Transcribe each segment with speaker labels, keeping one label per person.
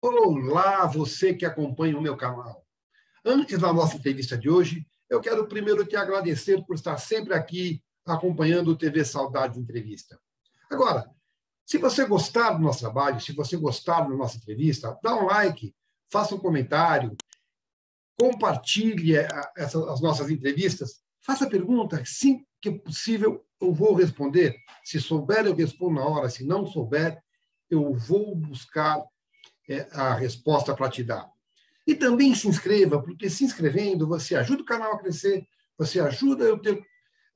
Speaker 1: Olá, você que acompanha o meu canal. Antes da nossa entrevista de hoje, eu quero primeiro te agradecer por estar sempre aqui acompanhando o TV Saudades Entrevista. Agora, se você gostar do nosso trabalho, se você gostar da nossa entrevista, dá um like, faça um comentário, compartilhe as nossas entrevistas, faça pergunta, assim que é possível eu vou responder. Se souber, eu respondo na hora, se não souber, eu vou buscar a resposta para te dar. E também se inscreva, porque se inscrevendo, você ajuda o canal a crescer, você ajuda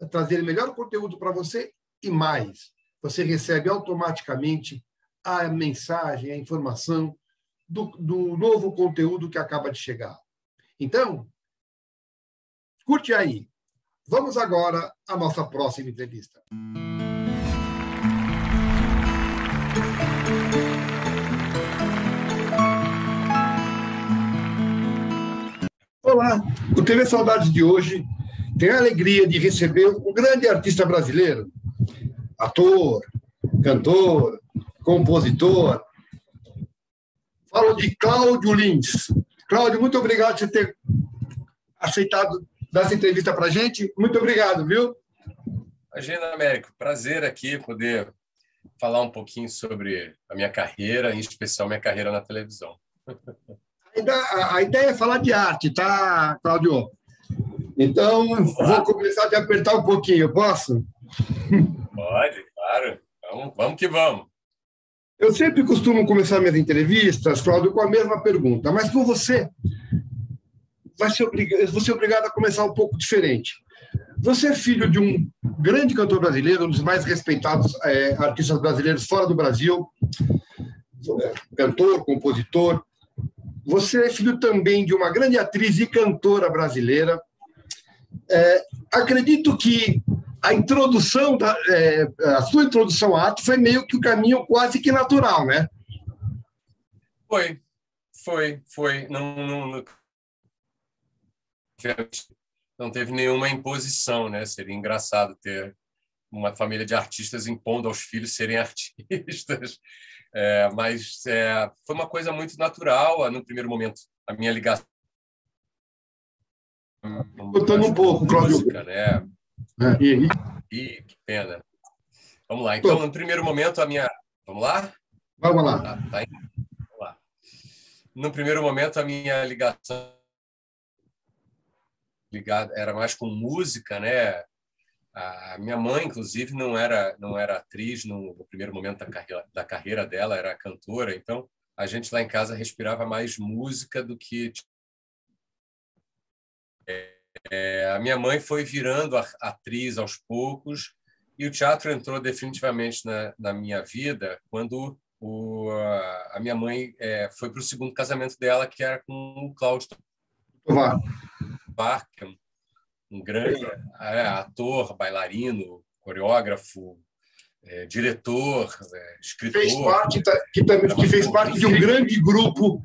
Speaker 1: a trazer melhor conteúdo para você e mais. Você recebe automaticamente a mensagem, a informação do novo conteúdo que acaba de chegar. Então, curte aí. Vamos agora à nossa próxima entrevista. Olá, o TV Saudades de hoje tem a alegria de receber um grande artista brasileiro, ator, cantor, compositor. Falo de Cláudio Lins. Cláudio, muito obrigado por você ter aceitado dar essa entrevista para a gente. Muito obrigado, viu?
Speaker 2: Imagina, Américo, prazer aqui poder falar um pouquinho sobre a minha carreira, em especial minha carreira na televisão.
Speaker 1: A ideia é falar de arte, tá, Cláudio? Então, vou começar a te apertar um pouquinho, posso?
Speaker 2: Pode, claro. Vamos que vamos.
Speaker 1: Eu sempre costumo começar minhas entrevistas, Cláudio, com a mesma pergunta, mas com você, vou ser obrigado a começar um pouco diferente. Você é filho de um grande cantor brasileiro, um dos mais respeitados artistas brasileiros fora do Brasil, cantor, compositor. Você é filho também de uma grande atriz e cantora brasileira. Acredito que a sua introdução à arte foi meio que o caminho quase que natural, né?
Speaker 2: Foi. Não teve nenhuma imposição, né? Seria engraçado ter uma família de artistas impondo aos filhos serem artistas. Mas foi uma coisa muito natural, no primeiro momento. A minha ligação...
Speaker 1: Contando um pouco, Cláudio.
Speaker 2: Música, né? Que pena. Vamos lá. Então, no primeiro momento, a minha... Vamos lá?
Speaker 1: Vamos lá.
Speaker 2: Vamos lá. No primeiro momento, a minha ligação era mais com música, né? A minha mãe, inclusive, não era atriz no primeiro momento da carreira dela, era cantora. Então, a gente lá em casa respirava mais música do que... A minha mãe foi virando atriz aos poucos e o teatro entrou definitivamente na minha vida quando a minha mãe foi para o segundo casamento dela, que era com o Cláudio Tovar, que é um grande ator, bailarino, coreógrafo, diretor, escritor.
Speaker 1: Que fez parte de um grande grupo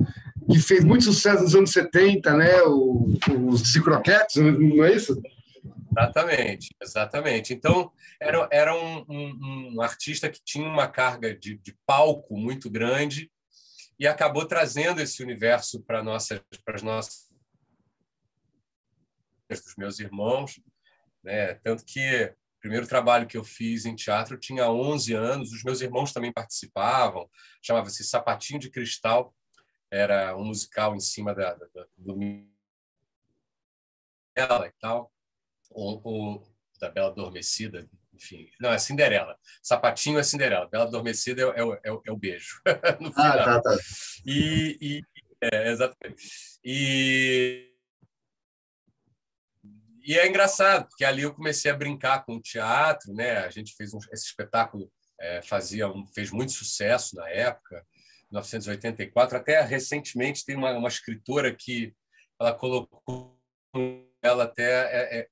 Speaker 1: que fez muito sucesso nos anos 70, né? Os Cicroquetes, não é isso?
Speaker 2: Exatamente. Então, era um artista que tinha uma carga de palco muito grande e acabou trazendo esse universo para as nossas dos meus irmãos, né? Tanto que o primeiro trabalho que eu fiz em teatro eu tinha 11 anos, os meus irmãos também participavam, chamava-se Sapatinho de Cristal, era um musical em cima do Bela e tal, ou da Bela Adormecida, enfim. Não, é Cinderela. Sapatinho é Cinderela, Bela Adormecida é o beijo no final.
Speaker 1: Tá.
Speaker 2: Exatamente. E é engraçado, porque ali eu comecei a brincar com o teatro, né? A gente fez esse espetáculo, fez muito sucesso na época, 1984. Até recentemente tem uma escritora que ela colocou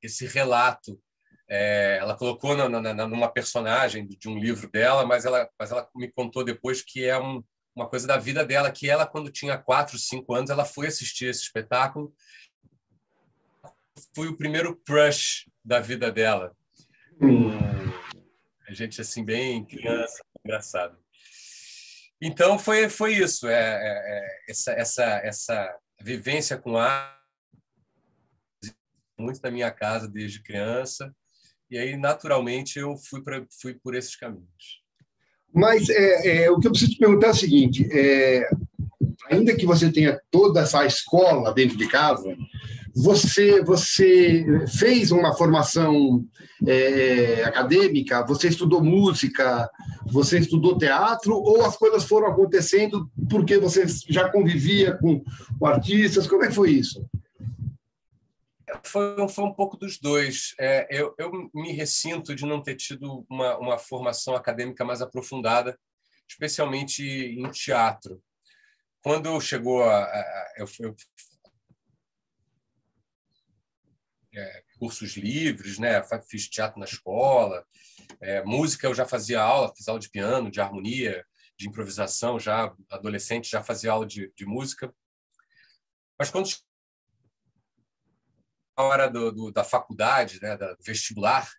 Speaker 2: esse relato. Ela colocou numa personagem de um livro dela, mas ela me contou depois que é uma coisa da vida dela, que ela, quando tinha 4, 5 anos, ela foi assistir esse espetáculo. Foi o primeiro crush da vida dela. A gente, assim, bem criança, engraçado. Então, foi isso. Essa vivência com arte, muito na minha casa desde criança. E aí, naturalmente, eu fui por esses caminhos.
Speaker 1: Mas o que eu preciso te perguntar é o seguinte: ainda que você tenha toda essa escola dentro de casa, você fez uma formação acadêmica? Você estudou música? Você estudou teatro? Ou as coisas foram acontecendo porque você já convivia com artistas? Como é que foi isso?
Speaker 2: Foi um pouco dos dois. Eu me ressinto de não ter tido uma formação acadêmica mais aprofundada, especialmente em teatro. Quando chegou eu cursos livres, né? Fiz teatro na escola, música eu já fazia aula, fiz aula de piano, de harmonia, de improvisação, já adolescente já fazia aula de música. Mas quando a hora da faculdade, né, da vestibular,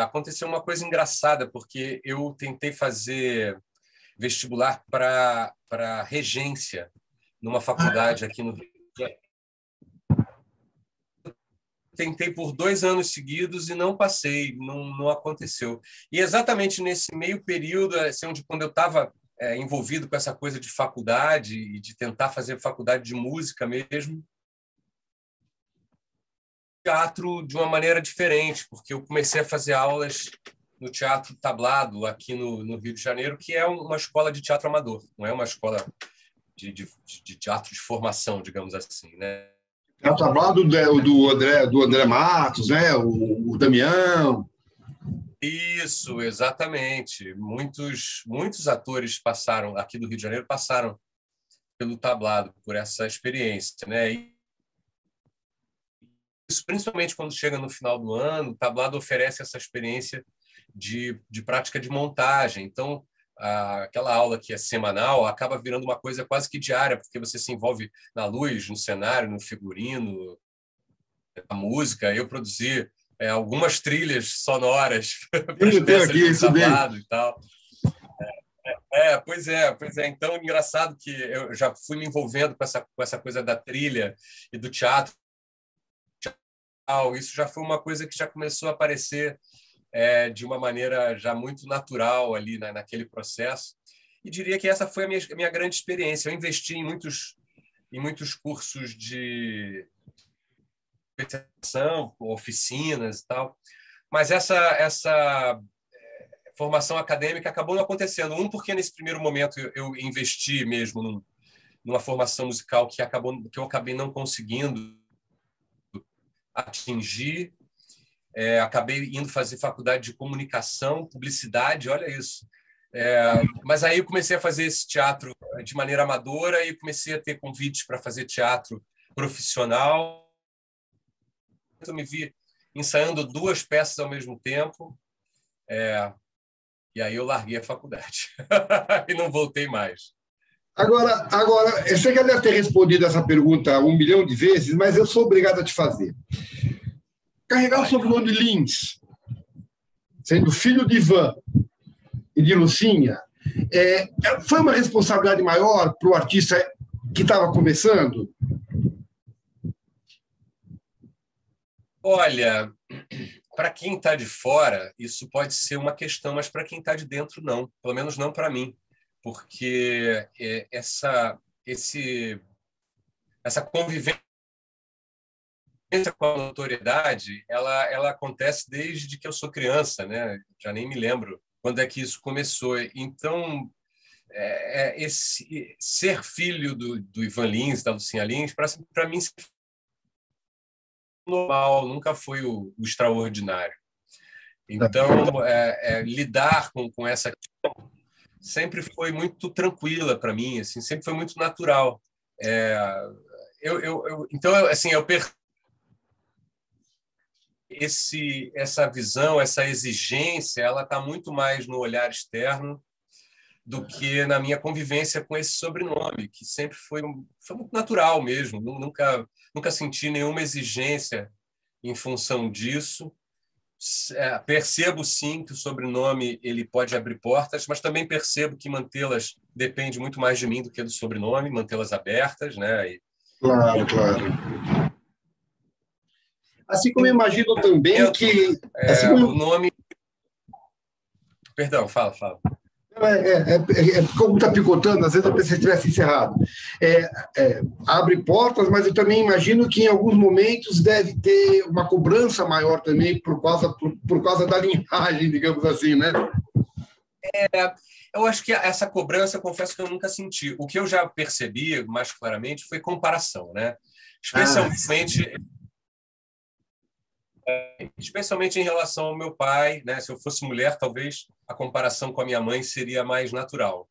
Speaker 2: aconteceu uma coisa engraçada, porque eu tentei fazer vestibular para regência numa faculdade aqui no Rio. Tentei por 2 anos seguidos e não passei, não aconteceu. E exatamente nesse meio período, assim, quando eu estava envolvido com essa coisa de faculdade e de tentar fazer faculdade de música mesmo, teatro de uma maneira diferente, porque eu comecei a fazer aulas no Teatro Tablado, aqui no Rio de Janeiro, que é uma escola de teatro amador, não é uma escola de teatro de formação, digamos assim, né?
Speaker 1: É o trabalho do André Matos, né? O Damião.
Speaker 2: Isso, exatamente. Muitos atores passaram aqui do Rio de Janeiro passaram pelo Tablado por essa experiência, né? E isso, principalmente quando chega no final do ano, o Tablado oferece essa experiência de prática de montagem. Então, aquela aula que é semanal acaba virando uma coisa quase que diária, porque você se envolve na luz, no cenário, no figurino, na música. Eu produzi algumas trilhas sonoras para as
Speaker 1: Eu tenho
Speaker 2: peças
Speaker 1: aqui
Speaker 2: do
Speaker 1: isso dele.
Speaker 2: Tablado e tal. Pois é. Então, engraçado que eu já fui me envolvendo com essa coisa da trilha e do teatro. Isso já foi uma coisa que já começou a aparecer de uma maneira já muito natural ali naquele processo. E diria que essa foi a minha grande experiência. Eu investi em muitos cursos de especialização, oficinas e tal, mas essa formação acadêmica acabou não acontecendo. Porque nesse primeiro momento eu investi mesmo numa formação musical que eu acabei não conseguindo atingir. Acabei indo fazer faculdade de comunicação, publicidade, olha isso. Mas aí eu comecei a fazer esse teatro de maneira amadora e comecei a ter convites para fazer teatro profissional. Eu me vi ensaiando 2 peças ao mesmo tempo, e aí eu larguei a faculdade e não voltei mais.
Speaker 1: Agora, eu sei que eu deve ter respondido essa pergunta 1 milhão de vezes, mas eu sou obrigado a te fazer. Carregar o sobrenome Lins, sendo filho de Ivan e de Lucinha, foi uma responsabilidade maior para o artista que estava começando?
Speaker 2: Olha, para quem está de fora, isso pode ser uma questão, mas para quem está de dentro, não. Pelo menos não para mim, porque essa convivência com a notoriedade, ela acontece desde que eu sou criança, né? Já nem me lembro quando é que isso começou. Então, esse ser filho do Ivan Lins, da Lucinha Lins, para mim normal, nunca foi o extraordinário. Então, lidar com essa sempre foi muito tranquila para mim, assim, sempre foi muito natural. Então, assim, eu percebo essa visão, essa exigência, ela está muito mais no olhar externo do que na minha convivência com esse sobrenome, que sempre foi muito natural mesmo. Nunca senti nenhuma exigência em função disso. percebo sim que o sobrenome ele pode abrir portas, mas também percebo que mantê-las depende muito mais de mim do que do sobrenome, mantê-las abertas, né?
Speaker 1: Claro, claro. Assim como eu imagino também que... Assim
Speaker 2: o
Speaker 1: como,
Speaker 2: nome... Perdão, fala.
Speaker 1: como está picotando, às vezes eu pensei que tivesse encerrado. Abre portas, mas eu também imagino que em alguns momentos deve ter uma cobrança maior também por causa da linhagem, digamos assim, né?
Speaker 2: Eu acho que essa cobrança, eu confesso que eu nunca senti. O que eu já percebi mais claramente foi comparação, né? Especialmente em relação ao meu pai, né? Se eu fosse mulher, talvez a comparação com a minha mãe seria mais natural.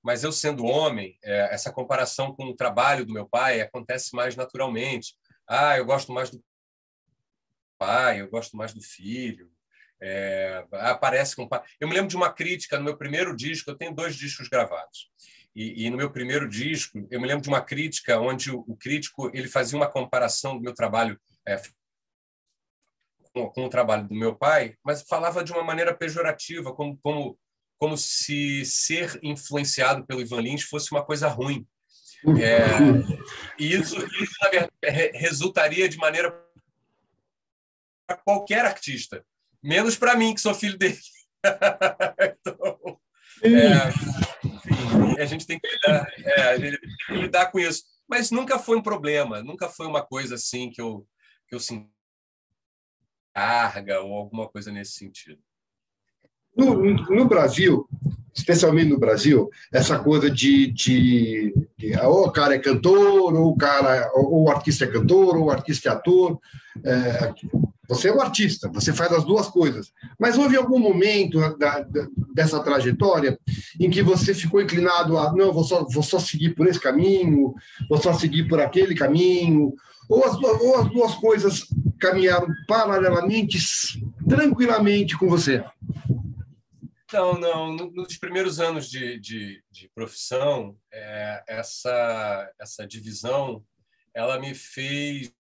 Speaker 2: Mas eu sendo homem, essa comparação com o trabalho do meu pai acontece mais naturalmente. Eu gosto mais do pai, eu gosto mais do filho. Aparece com... Eu me lembro de uma crítica no meu primeiro disco, eu tenho 2 discos gravados. E no meu primeiro disco, eu me lembro de uma crítica onde o crítico ele fazia uma comparação do meu trabalho com o trabalho do meu pai, mas falava de uma maneira pejorativa, como se ser influenciado pelo Ivan Lins fosse uma coisa ruim. E isso, na verdade, resultaria de maneira para qualquer artista, menos para mim, que sou filho dele. Então, enfim, a gente tem que lidar com isso. Mas nunca foi um problema, nunca foi uma coisa assim que eu senti carga ou alguma coisa nesse sentido.
Speaker 1: No Brasil, especialmente no Brasil, essa coisa ou o cara é cantor, ou o artista é cantor, ou o artista é ator. Você é um artista, você faz as duas coisas. Mas houve algum momento dessa trajetória em que você ficou inclinado a, não, vou só seguir por esse caminho, vou só seguir por aquele caminho, ou as duas coisas caminharam paralelamente, tranquilamente com você?
Speaker 2: Não. Nos primeiros anos de profissão, essa divisão ela me fez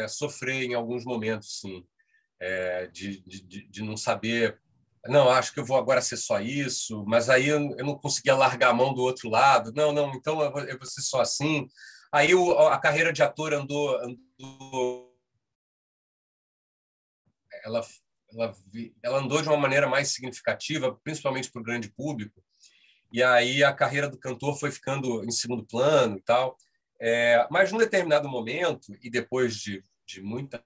Speaker 2: sofrer em alguns momentos, sim, de não saber. Não, acho que eu vou agora ser só isso, mas aí eu não conseguia largar a mão do outro lado. Não, então eu vou ser só assim. Aí a carreira de ator andou ela, ela andou de uma maneira mais significativa, principalmente para o grande público. E aí a carreira do cantor foi ficando em segundo plano e tal. Mas num determinado momento, e depois de muita...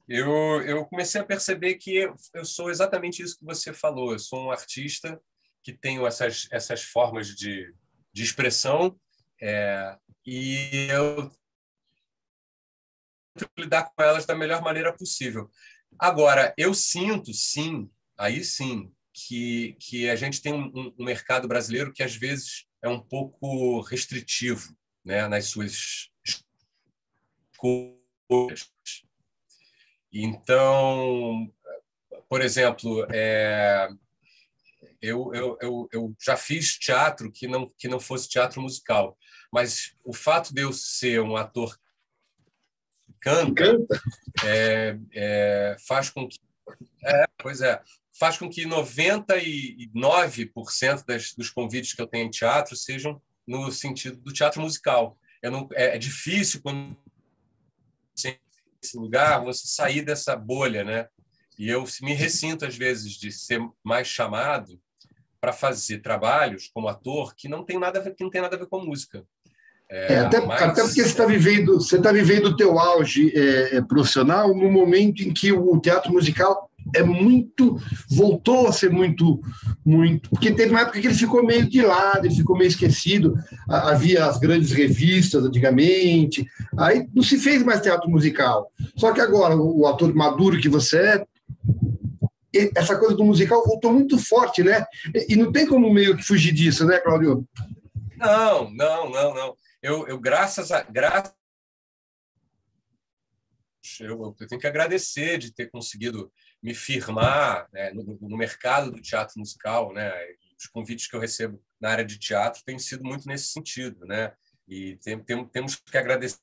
Speaker 2: eu comecei a perceber que eu sou exatamente isso que você falou. Eu sou um artista que tenho essas formas de expressão, e eu tento lidar com elas da melhor maneira possível. Agora, eu sinto, sim, aí sim, que a gente tem um mercado brasileiro que às vezes é um pouco restritivo, né, nas suas escolhas. Então, por exemplo, eu já fiz teatro que não fosse teatro musical, mas o fato de eu ser um ator que canta faz com que faz com que 99% dos convites que eu tenho em teatro sejam no sentido do teatro musical. É difícil quando você nesse lugar você sair dessa bolha, né? E eu me ressinto às vezes de ser mais chamado para fazer trabalhos como ator que não tem nada a ver com música.
Speaker 1: Até porque você está vivendo o teu auge profissional no momento em que o teatro musical voltou a ser muito, porque teve uma época que ele ficou meio de lado, ele ficou meio esquecido, havia as grandes revistas antigamente, aí não se fez mais teatro musical. Só que agora, o ator maduro que você essa coisa do musical voltou muito forte, né? E não tem como meio que fugir disso, né, Cláudio?
Speaker 2: Não. Eu tenho que agradecer de ter conseguido me firmar, né, no mercado do teatro musical, né? Os convites que eu recebo na área de teatro têm sido muito nesse sentido, né? E temos que agradecer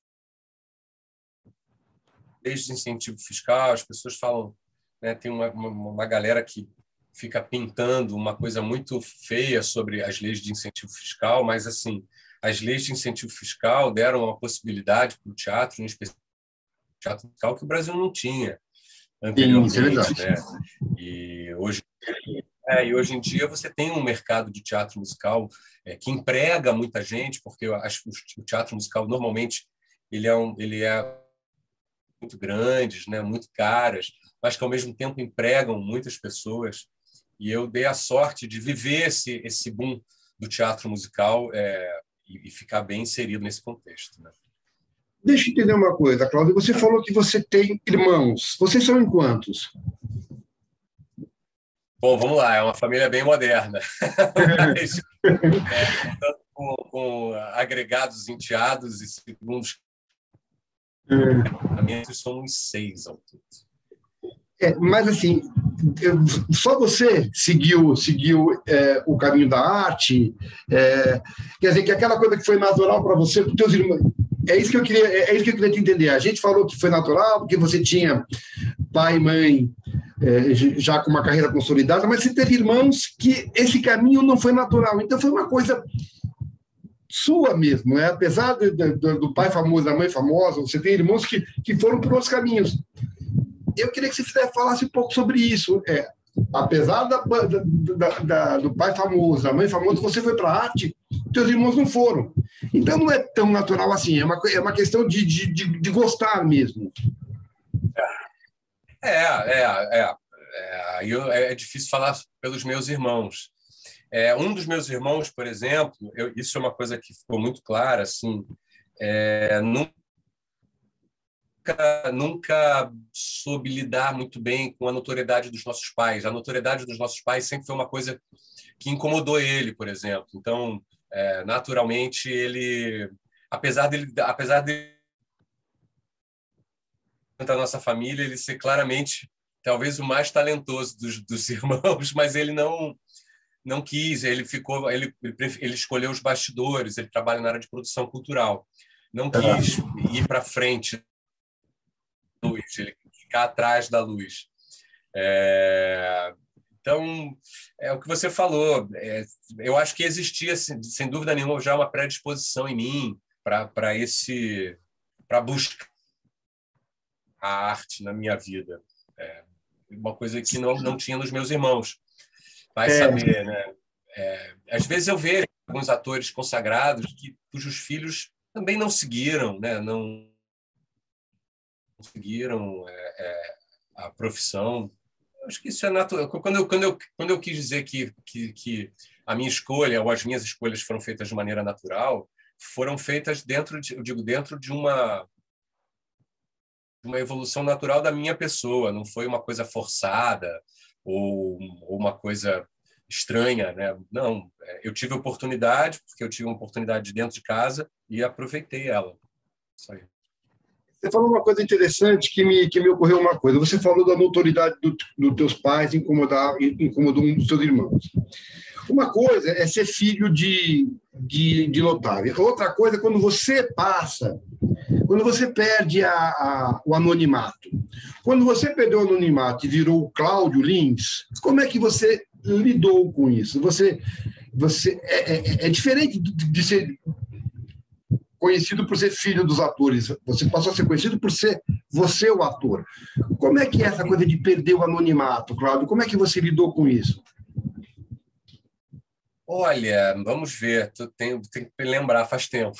Speaker 2: leis de incentivo fiscal, as pessoas falam, né, tem uma galera que fica pintando uma coisa muito feia sobre as leis de incentivo fiscal, mas assim, as leis de incentivo fiscal deram uma possibilidade para o teatro, em especial o teatro musical, que o Brasil não tinha
Speaker 1: Sim, isso é
Speaker 2: anteriormente,
Speaker 1: verdade.
Speaker 2: né? E hoje em dia você tem um mercado de teatro musical que emprega muita gente, porque o teatro musical normalmente ele é muito grandes, né, muito caras, mas que ao mesmo tempo empregam muitas pessoas. E eu dei a sorte de viver esse boom do teatro musical e ficar bem inserido nesse contexto, né?
Speaker 1: Deixa eu entender uma coisa, Cláudio. Você falou que você tem irmãos. Vocês são em quantos?
Speaker 2: Bom, vamos lá, é uma família bem moderna, mas contando com agregados enteados e segundos casamentos, somos 6 ao todo.
Speaker 1: Mas assim, só você seguiu o caminho da arte, quer dizer que aquela coisa que foi natural para você, para os teus irmãos, é isso que eu queria te entender. A gente falou que foi natural porque você tinha pai e mãe já com uma carreira consolidada, mas você teve irmãos que esse caminho não foi natural. Então foi uma coisa sua mesmo, né? Apesar do pai famoso, da mãe famosa, você tem irmãos que foram por outros caminhos. Eu queria que você falasse um pouco sobre isso. Apesar do pai famoso, da mãe famosa, você foi para a arte, teus irmãos não foram. Então não é tão natural assim, é uma questão de gostar mesmo.
Speaker 2: Aí é difícil falar pelos meus irmãos. Um dos meus irmãos, por exemplo, isso é uma coisa que ficou muito clara, assim, nunca soube lidar muito bem com a notoriedade dos nossos pais. A notoriedade dos nossos pais sempre foi uma coisa que incomodou ele, por exemplo. Então, naturalmente, ele, apesar de da nossa família, ele ser claramente talvez o mais talentoso dos irmãos, mas ele não quis. Ele escolheu os bastidores. Ele trabalha na área de produção cultural. Não quis ir para frente luz, ele ficar atrás da luz. Então, é o que você falou. Eu acho que existia, sem dúvida nenhuma, já uma predisposição em mim para buscar a arte na minha vida. Uma coisa que não tinha nos meus irmãos. Vai saber, né? Às vezes eu vejo alguns atores consagrados cujos filhos também não seguiram, né? Não seguiram a profissão. Acho que isso é natural. Quando eu quis dizer que a minha escolha ou as minhas escolhas foram feitas de maneira natural, foram feitas dentro de uma evolução natural da minha pessoa. Não foi uma coisa forçada ou uma coisa estranha, né? Não, eu tive oportunidade porque eu tive uma oportunidade dentro de casa e aproveitei ela. Isso aí.
Speaker 1: Você falou uma coisa interessante que me ocorreu uma coisa. Você falou da notoriedade dos teus pais incomodou um dos seus irmãos. Uma coisa é ser filho de notável. Outra coisa é quando você perde o anonimato. Quando você perdeu o anonimato e virou o Cláudio Lins, como é que você lidou com isso? Você é diferente de ser conhecido por ser filho dos atores. Você passou a ser conhecido por ser você o ator. Como é que é essa coisa de perder o anonimato, Cláudio? Como é que você lidou com isso?
Speaker 2: Olha, vamos ver. Tenho que lembrar, faz tempo.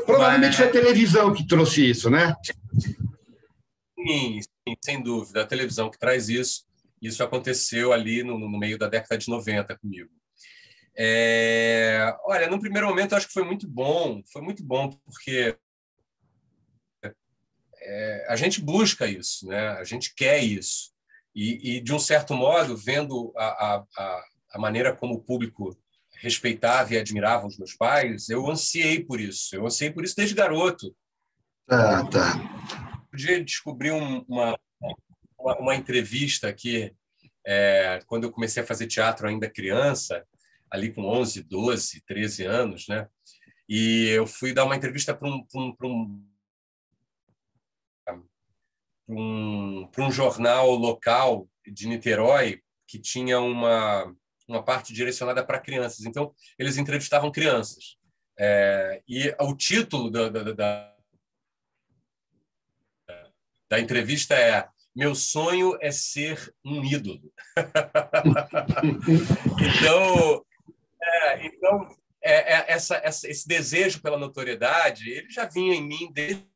Speaker 1: Provavelmente foi a televisão que trouxe isso, né?
Speaker 2: Sim, sem dúvida. A televisão que traz isso. Isso aconteceu ali no meio da década de 90 comigo. Olha, no primeiro momento eu acho que foi muito bom porque a gente busca isso, né? A gente quer isso e de um certo modo, vendo a maneira como o público respeitava e admirava os meus pais, eu ansiei por isso desde garoto.
Speaker 1: Tá.
Speaker 2: Um dia descobri uma entrevista aqui quando eu comecei a fazer teatro ainda criança, ali com 11, 12, 13 anos, né? E eu fui dar uma entrevista para para um jornal local de Niterói que tinha uma parte direcionada para crianças. Então, eles entrevistavam crianças. E o título da entrevista é Meu sonho é ser um ídolo. Então, esse desejo pela notoriedade, ele já vinha em mim desde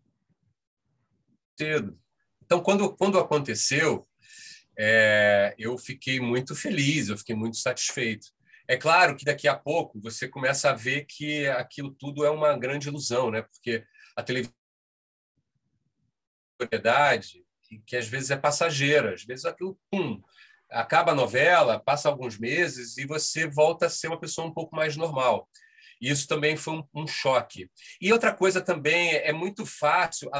Speaker 2: cedo. Então, quando aconteceu, eu fiquei muito feliz, eu fiquei muito satisfeito. É claro que daqui a pouco você começa a ver que aquilo tudo é uma grande ilusão, né? Porque a televisão que às vezes é passageira, às vezes aquilo, acaba a novela, passa alguns meses e você volta a ser uma pessoa um pouco mais normal. E isso também foi um choque. E outra coisa também é muito fácil,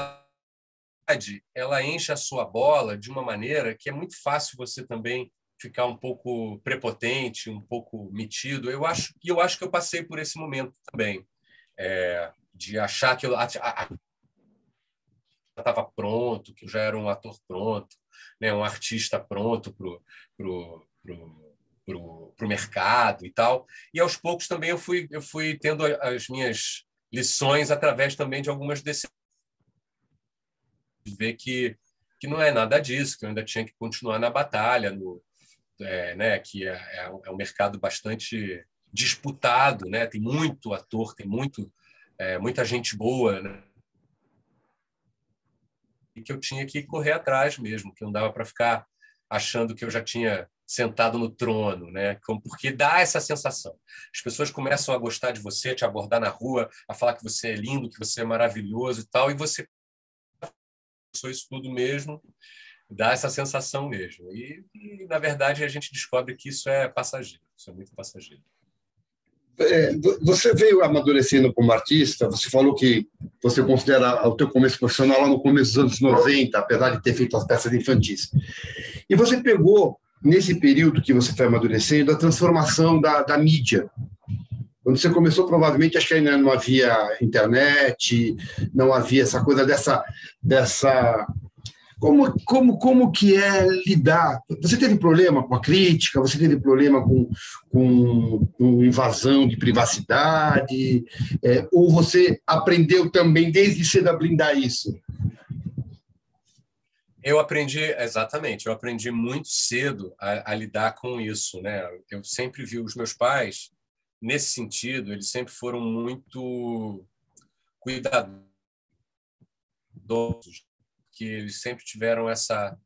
Speaker 2: ela enche a sua bola de uma maneira que é muito fácil você também ficar um pouco prepotente, um pouco metido. Eu acho que eu passei por esse momento também, de achar que eu estava pronto, que eu já era um ator pronto, né, um artista pronto pro mercado e tal. E aos poucos também eu fui tendo as minhas lições através também de algumas decisões, de ver que não é nada disso, que eu ainda tinha que continuar na batalha, né, que é um mercado bastante disputado, né? Tem muito ator, tem muita gente boa, né? E que eu tinha que correr atrás mesmo, que não dava para ficar achando que eu já tinha sentado no trono, né? Porque dá essa sensação. As pessoas começam a gostar de você, te abordar na rua, a falar que você é lindo, que você é maravilhoso e tal, e você sou isso tudo mesmo, dá essa sensação mesmo. Na verdade, a gente descobre que isso é passageiro, isso é muito passageiro.
Speaker 1: Você veio amadurecendo como artista, você falou que você considera o teu começo profissional lá no começo dos anos 90, apesar de ter feito as peças infantis. E você pegou, nesse período que você foi amadurecendo, a transformação da mídia. Quando você começou, provavelmente, acho que ainda não havia internet, não havia essa coisa dessa como que é lidar? Você teve problema com a crítica? Você teve problema com invasão de privacidade? Ou você aprendeu também desde cedo a blindar isso?
Speaker 2: Eu aprendi muito cedo a lidar com isso, né? Eu sempre vi os meus pais, nesse sentido, eles sempre foram muito cuidadosos, que eles sempre tiveram essa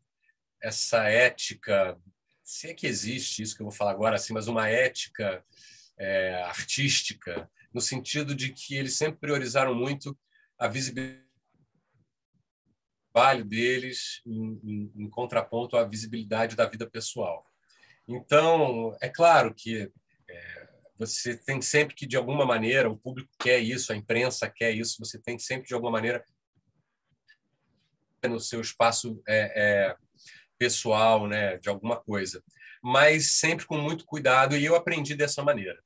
Speaker 2: ética, se é que existe isso que eu vou falar agora, assim, mas uma ética artística, no sentido de que eles sempre priorizaram muito a visibilidade do trabalho deles em contraponto à visibilidade da vida pessoal. Então, é claro que você tem sempre que, de alguma maneira, o público quer isso, a imprensa quer isso, você tem sempre, de alguma maneira, no seu espaço pessoal, né, de alguma coisa, mas sempre com muito cuidado, e eu aprendi dessa maneira.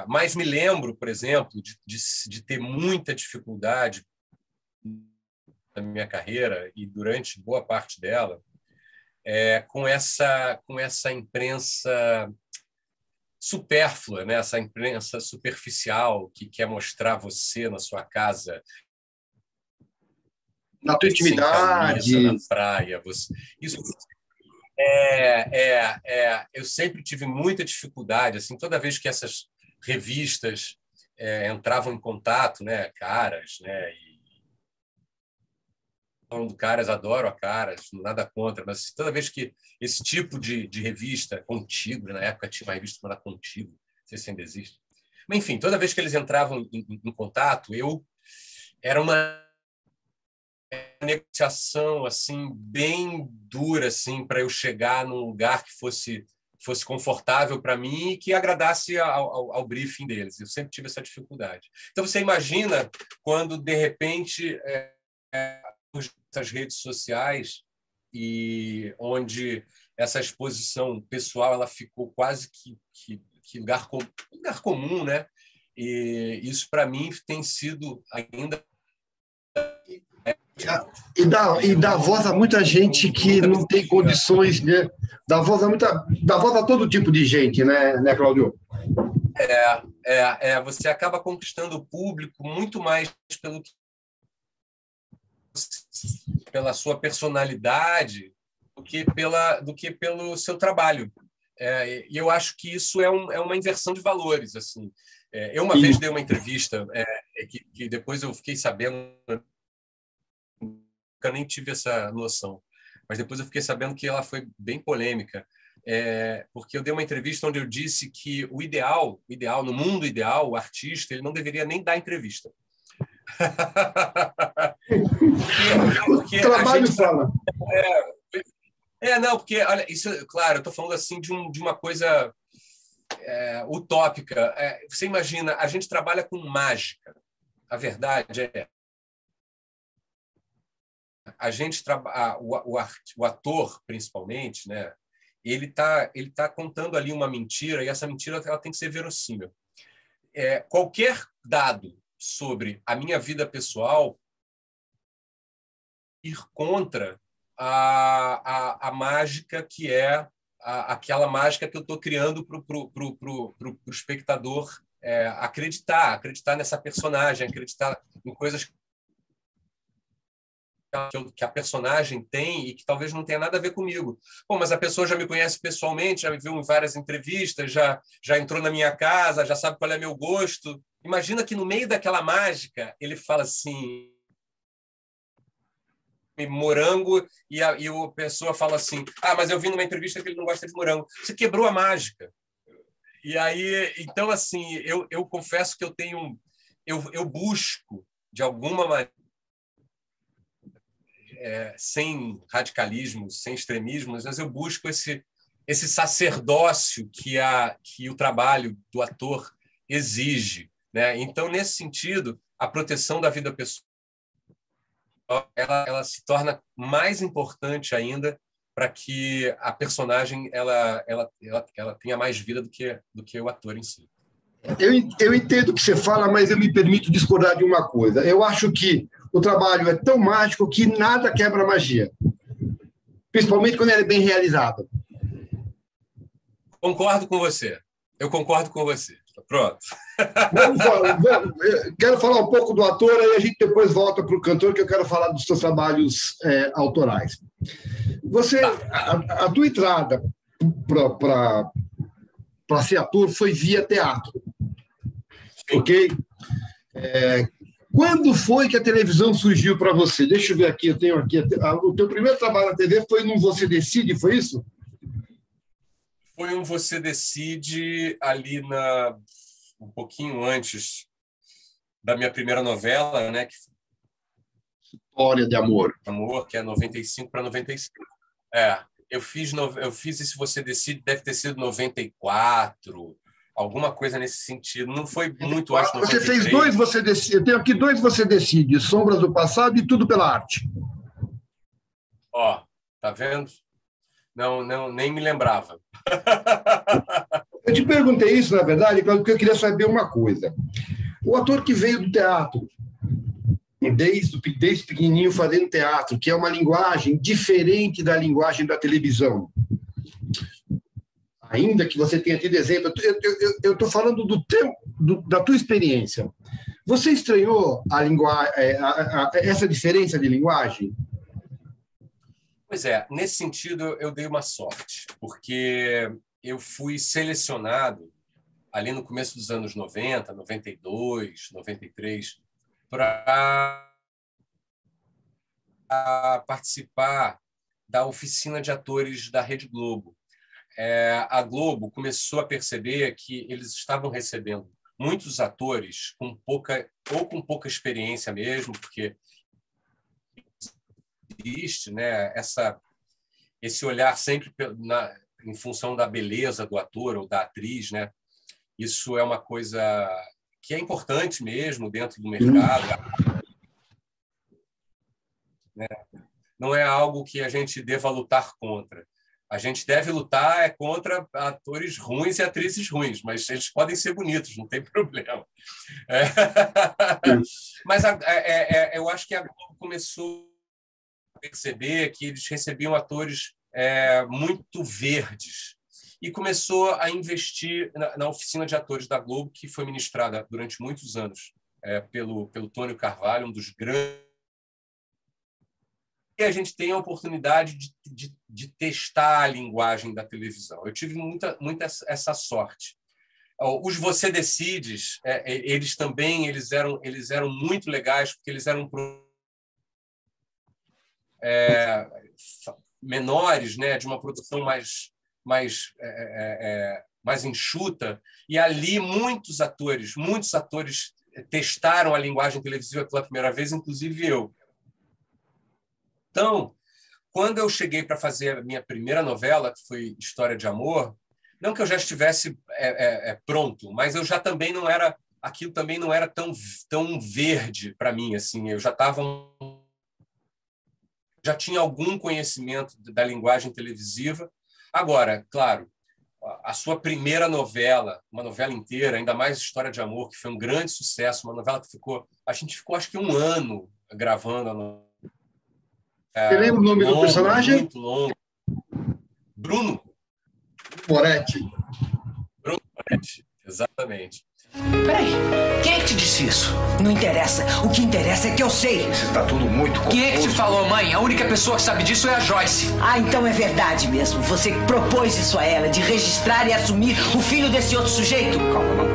Speaker 2: Mas me lembro, por exemplo, de ter muita dificuldade na minha carreira, e durante boa parte dela, com essa imprensa supérflua, né? Essa imprensa superficial que quer mostrar você na sua casa,
Speaker 1: na tua intimidade,
Speaker 2: camisa, na praia. Isso eu sempre tive muita dificuldade, assim, toda vez que essas revistas entravam em contato, né, Caras, né, do Caras, adoro a Caras, nada contra, mas toda vez que esse tipo de revista, Contigo, na época tinha uma revista chamada Contigo, não sei se ainda existe, mas enfim, toda vez que eles entravam em contato, era uma negociação assim bem dura assim para eu chegar num lugar que fosse confortável para mim e que agradasse ao briefing deles. Eu sempre tive essa dificuldade. Então você imagina quando de repente essas redes sociais e onde essa exposição pessoal ela ficou quase que lugar comum, né? E isso para mim tem sido ainda
Speaker 1: E dá voz a muita gente que não tem condições, né? Dá voz a todo tipo de gente, né, Cláudio?
Speaker 2: Você acaba conquistando o público muito mais pela sua personalidade do que pelo seu trabalho. E eu acho que isso é uma inversão de valores. Assim. Eu uma vez dei uma entrevista que depois eu fiquei sabendo, eu nem tive essa noção, mas depois eu fiquei sabendo que ela foi bem polêmica, porque eu dei uma entrevista onde eu disse que o ideal, no mundo ideal, o artista ele não deveria nem dar entrevista.
Speaker 1: porque o trabalho fala.
Speaker 2: Não, porque, olha, isso, claro, eu estou falando assim de uma coisa utópica. Você imagina, a gente trabalha com mágica. A verdade a gente o ator, principalmente, né? Ele tá contando ali uma mentira e essa mentira ela tem que ser verossímil. Qualquer dado sobre a minha vida pessoal ir contra a mágica que é aquela mágica que eu estou criando para o espectador acreditar nessa personagem, acreditar em coisas que a personagem tem e que talvez não tenha nada a ver comigo. Bom, mas a pessoa já me conhece pessoalmente, já me viu em várias entrevistas, já entrou na minha casa, já sabe qual é meu gosto. Imagina que no meio daquela mágica ele fala assim, morango, e a pessoa fala assim, mas eu vi numa entrevista que ele não gosta de morango. Você quebrou a mágica. E aí, então, assim, eu confesso que eu busco, de alguma maneira, sem radicalismo, sem extremismos, mas eu busco esse sacerdócio que o trabalho do ator exige, né? Então, nesse sentido, a proteção da vida pessoal ela se torna mais importante ainda para que a personagem ela tenha mais vida do que o ator em si.
Speaker 1: Eu entendo o que você fala, mas eu me permito discordar de uma coisa. Eu acho que o trabalho é tão mágico que nada quebra a magia, principalmente quando ele é bem realizado.
Speaker 2: Concordo com você. Eu concordo com você. Pronto.
Speaker 1: Quero falar um pouco do ator, aí a gente depois volta para o cantor, que eu quero falar dos seus trabalhos autorais. A tua entrada para ser ator foi via teatro, ok? Quando foi que a televisão surgiu para você? Deixa eu ver aqui, eu tenho aqui. O teu primeiro trabalho na TV foi no Você Decide, foi isso?
Speaker 2: Foi um Você Decide ali um pouquinho antes da minha primeira novela, né?
Speaker 1: História de Amor.
Speaker 2: Amor, que é 95 para 95. Eu fiz esse Você Decide, deve ter sido 94, alguma coisa nesse sentido. Não foi muito antes de 93.
Speaker 1: Você fez dois Você Decide. Eu tenho aqui dois Você Decide, Sombras do Passado e Tudo pela Arte.
Speaker 2: Tá vendo? Não, nem me lembrava.
Speaker 1: Eu te perguntei isso, na verdade, porque eu queria saber uma coisa. O ator que veio do teatro, desde pequenininho fazendo teatro, que é uma linguagem diferente da linguagem da televisão, ainda que você tenha tido exemplo, eu estou falando da tua experiência. Você estranhou essa diferença de linguagem?
Speaker 2: Pois nesse sentido eu dei uma sorte, porque eu fui selecionado ali no começo dos anos 90, 92, 93, para participar da oficina de atores da Rede Globo. A Globo começou a perceber que eles estavam recebendo muitos atores com pouca experiência mesmo, porque existe, né, esse olhar sempre em função da beleza do ator ou da atriz, né? Isso é uma coisa que é importante mesmo dentro do mercado. Né? Não é algo que a gente deva lutar contra. A gente deve lutar contra atores ruins e atrizes ruins, mas eles podem ser bonitos, não tem problema. É. Mas eu acho que a Globo começou a perceber que eles recebiam atores muito verdes e começou a investir na oficina de atores da Globo, que foi ministrada durante muitos anos pelo Tônio Carvalho, um dos grandes. E a gente tem a oportunidade de testar a linguagem da televisão. Eu tive muita essa sorte. Os Você Decides, eles também eram muito legais, porque eles eram menores, né, de uma produção mais enxuta, e ali muitos atores testaram a linguagem televisiva pela primeira vez, inclusive eu. Então, quando eu cheguei para fazer a minha primeira novela, que foi História de Amor, não que eu já estivesse pronto, mas eu já também não era, aquilo também não era tão verde para mim, assim. Eu já tinha algum conhecimento da linguagem televisiva. Agora, claro, a sua primeira novela, uma novela inteira, ainda mais História de Amor, que foi um grande sucesso, uma novela que a gente ficou acho que 1 ano gravando a novela.
Speaker 1: Você lembra o nome do personagem?
Speaker 2: Muito longo. Bruno
Speaker 1: Moretti.
Speaker 2: Bruno Moretti, exatamente.
Speaker 3: Peraí, quem é que te disse isso? Não interessa. O que interessa é que eu sei.
Speaker 4: Isso está tudo muito confuso.
Speaker 3: Quem é que te falou, mãe? A única pessoa que sabe disso é a Joyce. Ah, então é verdade mesmo. Você propôs isso a ela, de registrar e assumir o filho desse outro sujeito?
Speaker 4: Calma, não.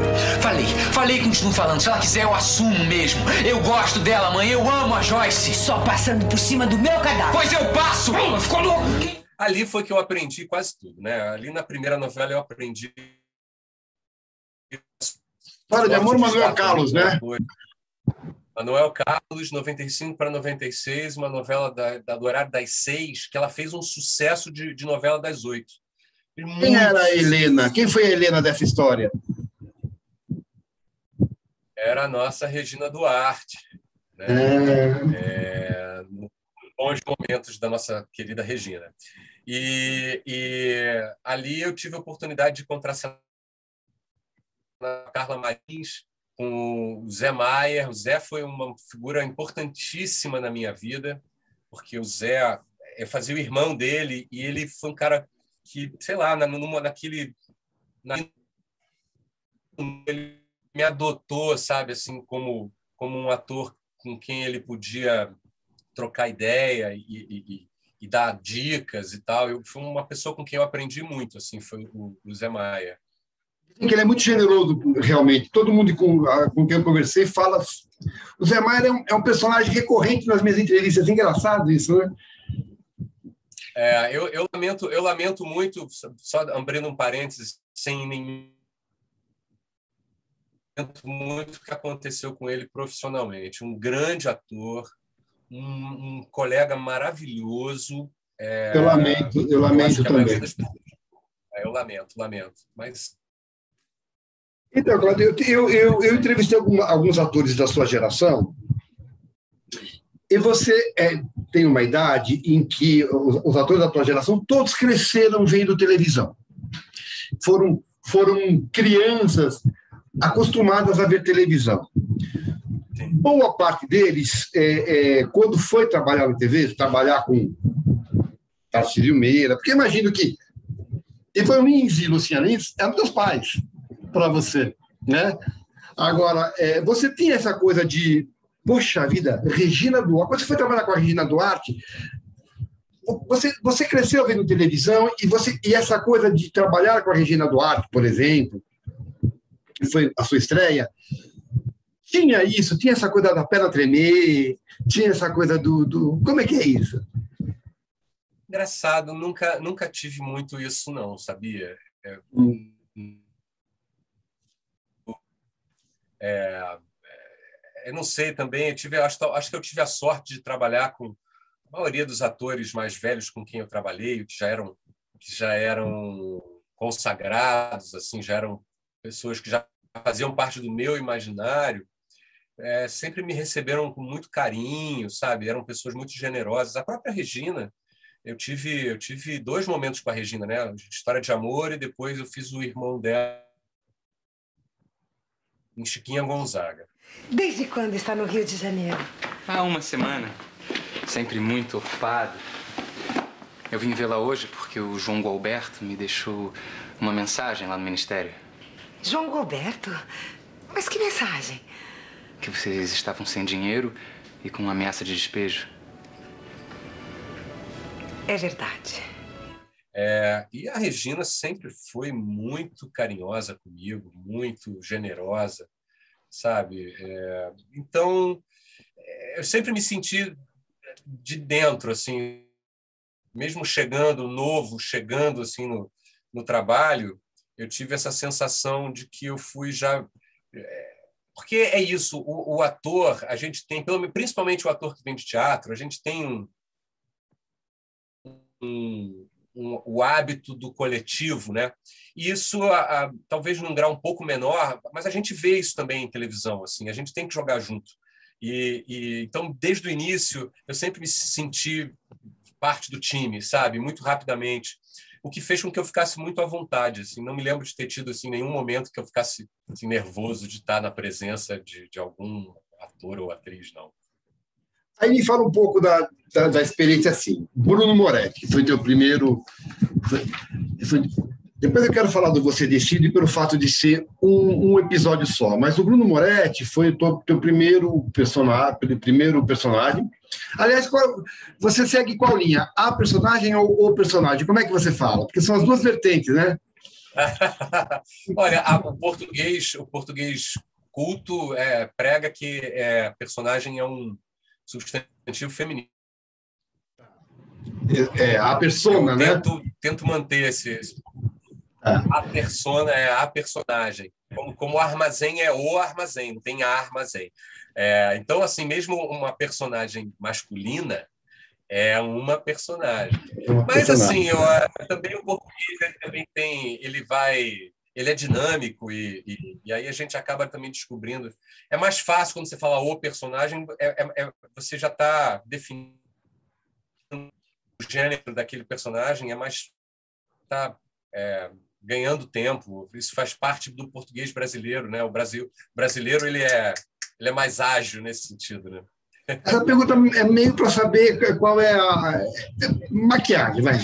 Speaker 3: Falei e continuo falando. Se ela quiser, eu assumo mesmo. Eu gosto dela, mãe. Eu amo a Joyce. Só passando por cima do meu cadáver. Pois eu passo! Ficou louco?
Speaker 2: Ali foi que eu aprendi quase tudo, né? Ali na primeira novela eu aprendi...
Speaker 1: História de Amor, Manuel Carlos, né?
Speaker 2: Manuel Carlos, 95 para 96, uma novela do horário das 6, que ela fez um sucesso de novela das 8.
Speaker 1: Quem era a Helena? Quem foi a Helena dessa história?
Speaker 2: Era a nossa Regina Duarte, né? Bons momentos da nossa querida Regina. E ali eu tive a oportunidade de contracenar a Carla Marins com o Zé Maier. O Zé foi uma figura importantíssima na minha vida, porque o Zé, eu fazia o irmão dele, e ele foi um cara que, sei lá, ele me adotou, sabe, assim, como um ator com quem ele podia trocar ideia e dar dicas e tal. Foi uma pessoa com quem eu aprendi muito, assim, foi o Zé Maier.
Speaker 1: Que ele é muito generoso, realmente. Todo mundo com quem eu conversei fala... O Zé Maier é um personagem recorrente nas minhas entrevistas. É engraçado isso, né?
Speaker 2: Eu lamento muito, só abrindo um parênteses, sem nenhum... Lamento muito o que aconteceu com ele profissionalmente. Um grande ator, um colega maravilhoso.
Speaker 1: Eu lamento também.
Speaker 2: Eu lamento. Mas...
Speaker 1: Então, Claudio, eu entrevistei alguns atores da sua geração, e você tem uma idade em que os atores da tua geração todos cresceram vendo televisão. Foram crianças acostumadas a ver televisão. Boa parte deles, quando foi trabalhar na TV, trabalhar com Tarcísio Meira, porque imagino que Ivanins e Lucianins eram teus pais para você, né? Agora, você tinha essa coisa de, poxa vida, Regina Duarte, quando você foi trabalhar com a Regina Duarte, você cresceu vendo televisão e essa coisa de trabalhar com a Regina Duarte, por exemplo, que foi a sua estreia, tinha essa coisa da perna tremer, tinha essa coisa do... Como é que é isso?
Speaker 2: Engraçado, nunca tive muito isso, não, sabia? Eu não sei também, acho que eu tive a sorte de trabalhar com a maioria dos atores mais velhos com quem eu trabalhei, que já eram consagrados, assim, já eram pessoas que já faziam parte do meu imaginário, sempre me receberam com muito carinho, sabe? Eram pessoas muito generosas. A própria Regina, eu tive 2 momentos com a Regina, né? História de Amor, e depois eu fiz o irmão dela em Chiquinha Gonzaga.
Speaker 4: Desde quando está no Rio de Janeiro?
Speaker 3: Há uma semana. Sempre muito ocupado. Eu vim vê-la hoje porque o João Gualberto me deixou uma mensagem lá no Ministério.
Speaker 4: João Gualberto? Mas que mensagem?
Speaker 3: Que vocês estavam sem dinheiro e com ameaça de despejo.
Speaker 4: É verdade.
Speaker 2: E a Regina sempre foi muito carinhosa comigo, muito generosa, sabe? Então, eu sempre me senti de dentro, assim, mesmo chegando assim no trabalho, eu tive essa sensação de que eu fui já... Porque é isso, o ator, a gente tem, principalmente o ator que vem de teatro, a gente tem o hábito do coletivo, né? E isso, talvez num grau um pouco menor, mas a gente vê isso também em televisão, assim, a gente tem que jogar junto. Então, desde o início, eu sempre me senti parte do time, sabe? Muito rapidamente. O que fez com que eu ficasse muito à vontade. Assim. Não me lembro de ter tido assim, nenhum momento que eu ficasse assim, nervoso de estar na presença de algum ator ou atriz, não.
Speaker 1: Aí me fala um pouco da experiência assim. Bruno Moretti, que foi teu primeiro... Depois eu quero falar do Você Decide pelo fato de ser um episódio só, mas o Bruno Moretti foi o teu primeiro personagem. Aliás, você segue qual linha? A personagem ou o personagem? Como é que você fala? Porque são as duas vertentes, né?
Speaker 2: Olha, o português culto prega que personagem é um substantivo feminino.
Speaker 1: A persona, né?
Speaker 2: Tento manter esse a persona é a personagem. Como o armazém é o armazém, não tem a armazém. Então, assim, mesmo uma personagem masculina é uma personagem. Mas, assim, também o português ele é dinâmico e aí a gente acaba também descobrindo. É mais fácil quando você fala o personagem, você já está definindo o gênero daquele personagem, está ganhando tempo. Isso faz parte do português brasileiro, né? O brasileiro ele é mais ágil nesse sentido, né?
Speaker 1: Essa pergunta é meio para saber qual é a maquiagem, vai,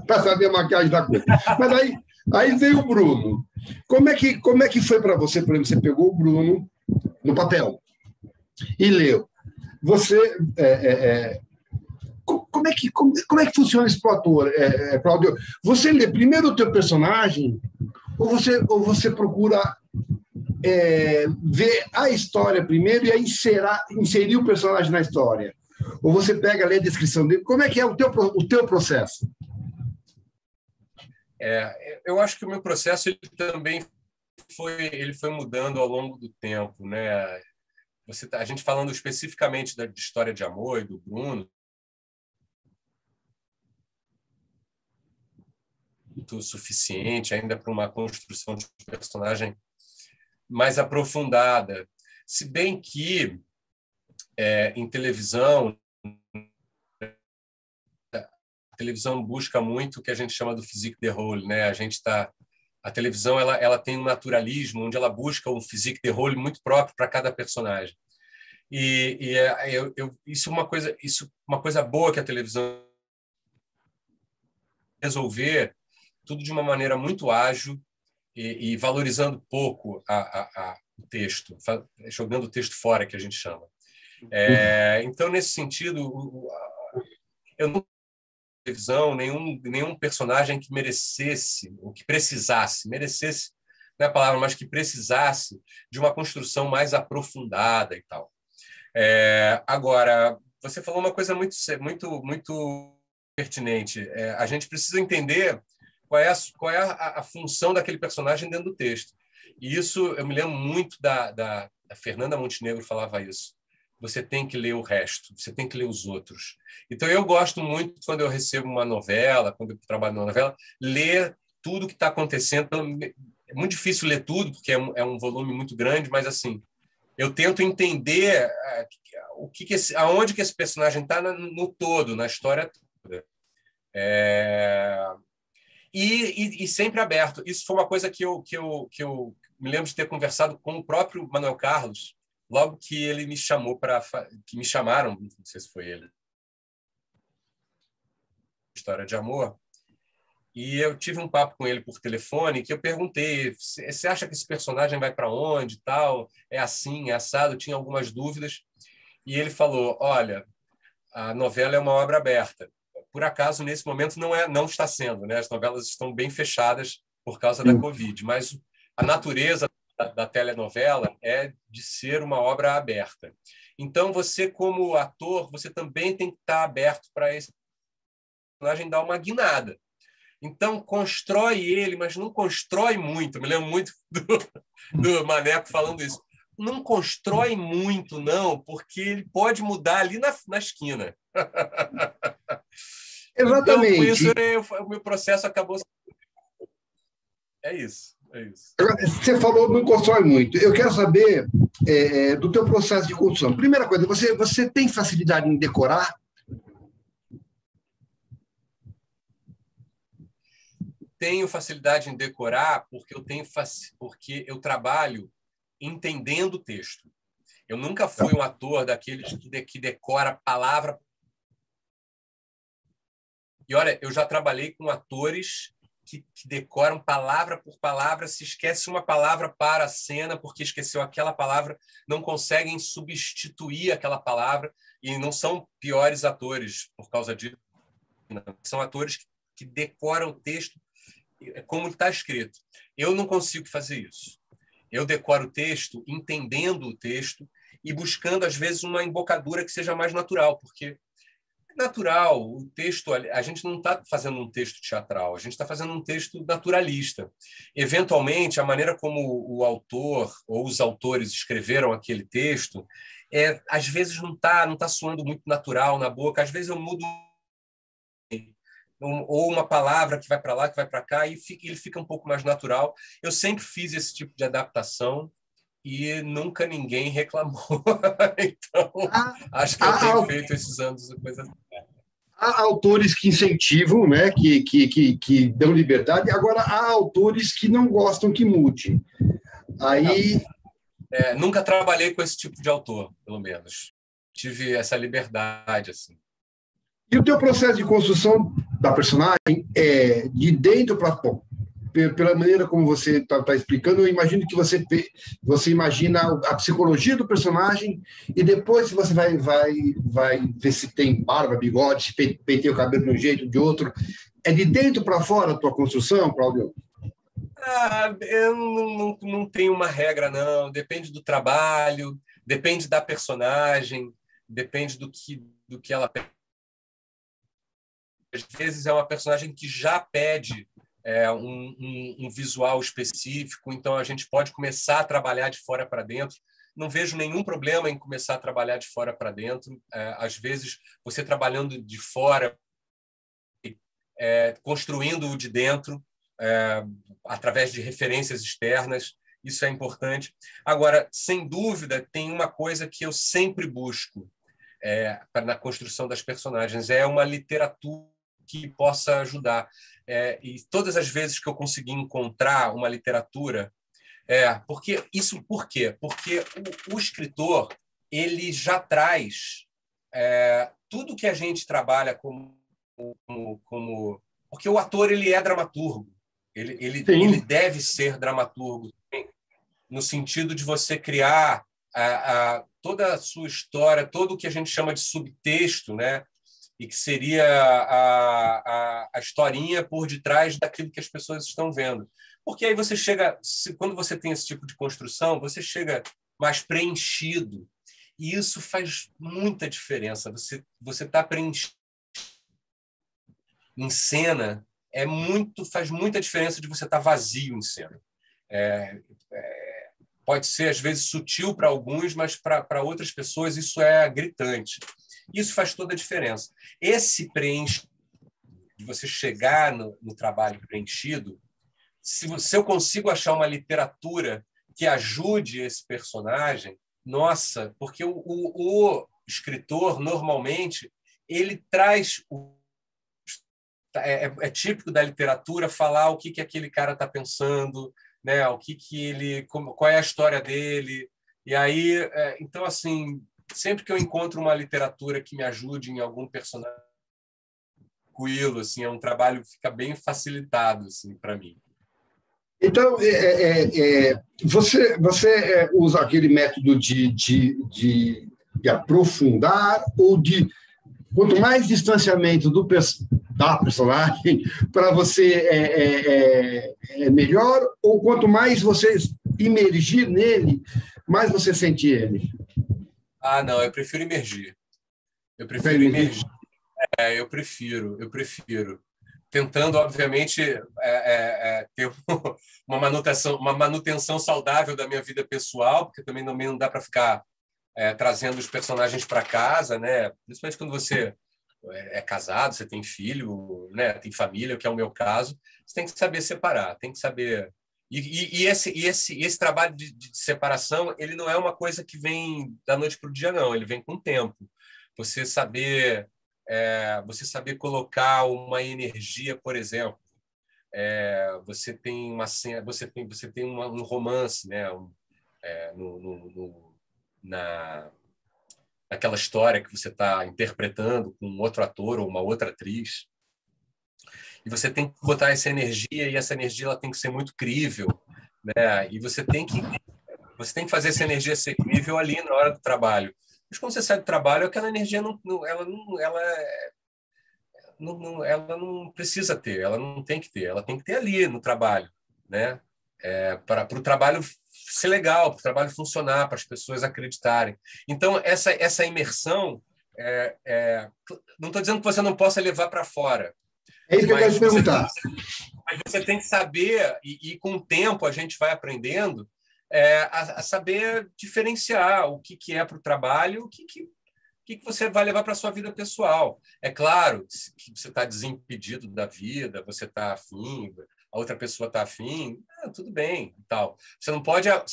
Speaker 1: para saber a maquiagem da coisa. Mas aí veio o Bruno. Como é que foi para você, por exemplo, você pegou o Bruno no papel e leu. Você como é que funciona isso para o ator, Cláudio? Você lê primeiro o teu personagem ou você procura ver a história primeiro e aí inserir o personagem na história? Ou você pega, lê a descrição dele? Como é que é o teu processo?
Speaker 2: Eu acho que o meu processo ele também foi mudando ao longo do tempo, né? A gente falando especificamente de História de Amor e do Bruno, muito suficiente ainda para uma construção de personagem mais aprofundada. Se bem que em televisão, a televisão busca muito o que a gente chama do physique de rôle, né? A televisão ela tem um naturalismo onde ela busca um physique de rôle muito próprio para cada personagem. Isso é uma coisa boa que a televisão resolver tudo de uma maneira muito ágil e valorizando pouco o texto, jogando o texto fora, que a gente chama. Então, nesse sentido, eu não televisão nenhum personagem que merecesse, ou que precisasse, merecesse não é a palavra, mas que precisasse de uma construção mais aprofundada e tal. Agora, você falou uma coisa muito, muito, muito pertinente. A gente precisa entender qual é a função daquele personagem dentro do texto. E isso, eu me lembro muito da Fernanda Montenegro falava isso. Você tem que ler o resto, você tem que ler os outros. Então, eu gosto muito, quando eu recebo uma novela, quando eu trabalho numa novela, ler tudo o que está acontecendo. É muito difícil ler tudo, porque é um volume muito grande, mas, assim, eu tento entender aonde que esse personagem está no todo, na história toda. E sempre aberto. Isso foi uma coisa que eu me lembro de ter conversado com o próprio Manuel Carlos, logo que ele me chamou que me chamaram, não sei se foi ele, História de Amor, e eu tive um papo com ele por telefone que eu perguntei: você acha que esse personagem vai para onde, tal? É assim, é assado? Eu tinha algumas dúvidas. E ele falou: olha, a novela é uma obra aberta. Por acaso, nesse momento, não está sendo, né? As novelas estão bem fechadas por causa da Covid, mas a natureza da telenovela é de ser uma obra aberta. Então, você, como ator, você também tem que estar aberto para esse personagem dar uma guinada. Então, constrói ele, mas não constrói muito. Eu me lembro muito do Maneco falando isso. Não constrói muito, não, porque ele pode mudar ali na esquina. Então, com isso,
Speaker 1: Exatamente.
Speaker 2: o meu processo acabou. É isso, é isso.
Speaker 1: Agora, você falou não constrói muito. Eu quero saber do teu processo de construção. Primeira coisa, você tem facilidade em decorar?
Speaker 2: Tenho facilidade em decorar porque eu trabalho entendendo o texto. Eu nunca fui um ator daqueles que decora palavra. E olha, eu já trabalhei com atores que decoram palavra por palavra, se esquece uma palavra para a cena porque esqueceu aquela palavra, não conseguem substituir aquela palavra e não são piores atores por causa disso. São atores que decoram o texto como está escrito. Eu não consigo fazer isso. Eu decoro o texto entendendo o texto e buscando, às vezes, uma embocadura que seja mais natural, porque é natural, o texto, a gente não está fazendo um texto teatral, a gente está fazendo um texto naturalista. Eventualmente, a maneira como o autor ou os autores escreveram aquele texto, às vezes não tá soando muito natural na boca, às vezes eu mudo ou uma palavra que vai para lá, que vai para cá, e ele fica um pouco mais natural. Eu sempre fiz esse tipo de adaptação e nunca ninguém reclamou. Então,
Speaker 1: Há,
Speaker 2: acho que eu tenho
Speaker 1: há,
Speaker 2: feito esses anos coisas.
Speaker 1: há autores que incentivam, né, que dão liberdade, agora há autores que não gostam que mude. Aí.
Speaker 2: Nunca trabalhei com esse tipo de autor, pelo menos. Tive essa liberdade, assim.
Speaker 1: E o teu processo de construção da personagem é de dentro para fora. Pela maneira como você está explicando, eu imagino que você imagina a psicologia do personagem e depois você vai ver se tem barba, bigode, se penteia o cabelo de um jeito, de outro. É de dentro para fora a tua construção, Claudio?
Speaker 2: Eu não tenho uma regra, não. Depende do trabalho, depende da personagem, depende do que ela pede. Às vezes é uma personagem que já pede um visual específico, então a gente pode começar a trabalhar de fora para dentro. Não vejo nenhum problema em começar a trabalhar de fora para dentro. Às vezes, você trabalhando de fora, construindo o de dentro, através de referências externas, isso é importante. Agora, sem dúvida, tem uma coisa que eu sempre busco na construção das personagens, é uma literatura que possa ajudar. E todas as vezes que eu consegui encontrar uma literatura... Por quê? Porque o escritor ele já traz tudo que a gente trabalha como... Porque o ator ele é dramaturgo. Ele deve ser dramaturgo, no sentido de você criar toda a sua história, todo o que a gente chama de subtexto, né? E que seria a historinha por detrás daquilo que as pessoas estão vendo. Porque aí você chega, quando você tem esse tipo de construção, você chega mais preenchido. E isso faz muita diferença. Você está preenchido em cena, faz muita diferença de você estar vazio em cena. Pode ser, às vezes, sutil para alguns, mas para outras pessoas isso é gritante. Isso faz toda a diferença. Esse preenchimento, de você chegar no trabalho preenchido, se eu consigo achar uma literatura que ajude esse personagem, nossa, porque o escritor, normalmente, ele traz é típico da literatura falar o que aquele cara está pensando, né? Qual é a história dele. E aí, então, assim, sempre que eu encontro uma literatura que me ajude em algum personagem tranquilo, assim, é um trabalho que fica bem facilitado, assim, para mim.
Speaker 1: Então, você usa aquele método de aprofundar ou de quanto mais distanciamento da personagem para você é melhor, ou quanto mais você imergir nele, mais você sente ele?
Speaker 2: Ah, não, eu prefiro imergir. Eu prefiro imergir. Eu prefiro. Tentando, obviamente, ter uma manutenção saudável da minha vida pessoal, porque também não dá para ficar trazendo os personagens para casa, né? Principalmente quando você é casado, você tem filho, né? Tem família, que é o meu caso. Você tem que saber separar, tem que saber. E esse trabalho de separação, ele não é uma coisa que vem da noite para o dia, não. Ele vem com o tempo. Você saber colocar uma energia, por exemplo. Você tem uma cena, você tem um romance, né? Naquela história que você está interpretando com um outro ator ou uma outra atriz, e você tem que botar essa energia, e essa energia ela tem que ser muito crível, né? E você tem que fazer essa energia ser crível ali na hora do trabalho. Mas quando você sai do trabalho, aquela energia ela não precisa ter, ela não tem que ter, ela tem que ter ali no trabalho, né? Para o trabalho ser legal, para o trabalho funcionar, para as pessoas acreditarem. Então, essa imersão, não estou dizendo que você não possa levar para fora.
Speaker 1: É isso que eu quero te perguntar.
Speaker 2: Mas você tem que saber, e com o tempo a gente vai aprendendo, a saber diferenciar o que é para o trabalho, o que você vai levar para a sua vida pessoal. É claro que você está desimpedido da vida, você está afim, a outra pessoa está afim, tudo bem e tal. Você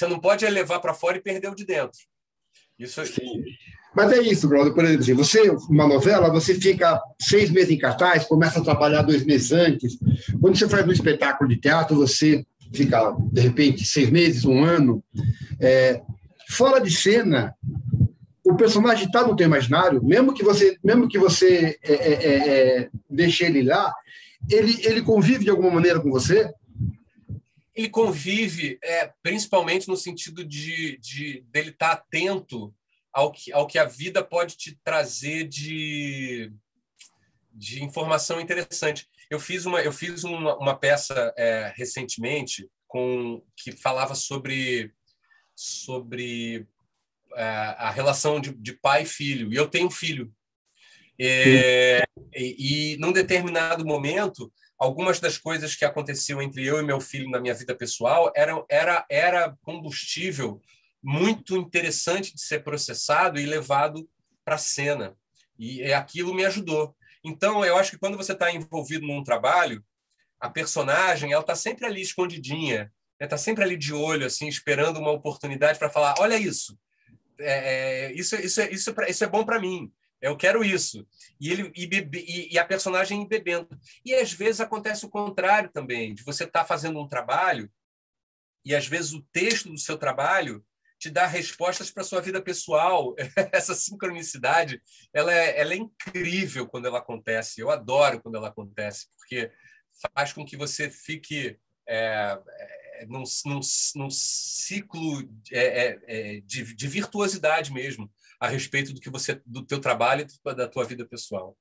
Speaker 2: não pode levar para fora e perder o de dentro. Isso.
Speaker 1: Sim. Mas é isso, brother. Por exemplo, você, uma novela, você fica 6 meses em cartaz, começa a trabalhar 2 meses antes. Quando você faz um espetáculo de teatro, você fica, de repente, 6 meses, 1 ano. Fora de cena, o personagem está no teu imaginário, mesmo que você deixe ele lá, ele convive de alguma maneira com você?
Speaker 2: Ele convive, principalmente no sentido dele estar atento ao que a vida pode te trazer de informação interessante. Eu fiz uma peça recentemente que falava sobre a relação de pai e filho. E eu tenho um filho. E num determinado momento, algumas das coisas que aconteciam entre eu e meu filho na minha vida pessoal era combustível muito interessante de ser processado e levado para a cena. E aquilo me ajudou. Então, eu acho que quando você está envolvido num trabalho, a personagem ela está sempre ali escondidinha, está sempre ali de olho, assim, esperando uma oportunidade para falar: olha isso, isso é bom para mim. Eu quero isso. E a personagem bebendo. E às vezes acontece o contrário também, de você estar fazendo um trabalho e às vezes o texto do seu trabalho te dá respostas para a sua vida pessoal. Essa sincronicidade, ela é incrível quando ela acontece. Eu adoro quando ela acontece, porque faz com que você fique num ciclo de virtuosidade mesmo, a respeito do teu trabalho e da tua vida pessoal.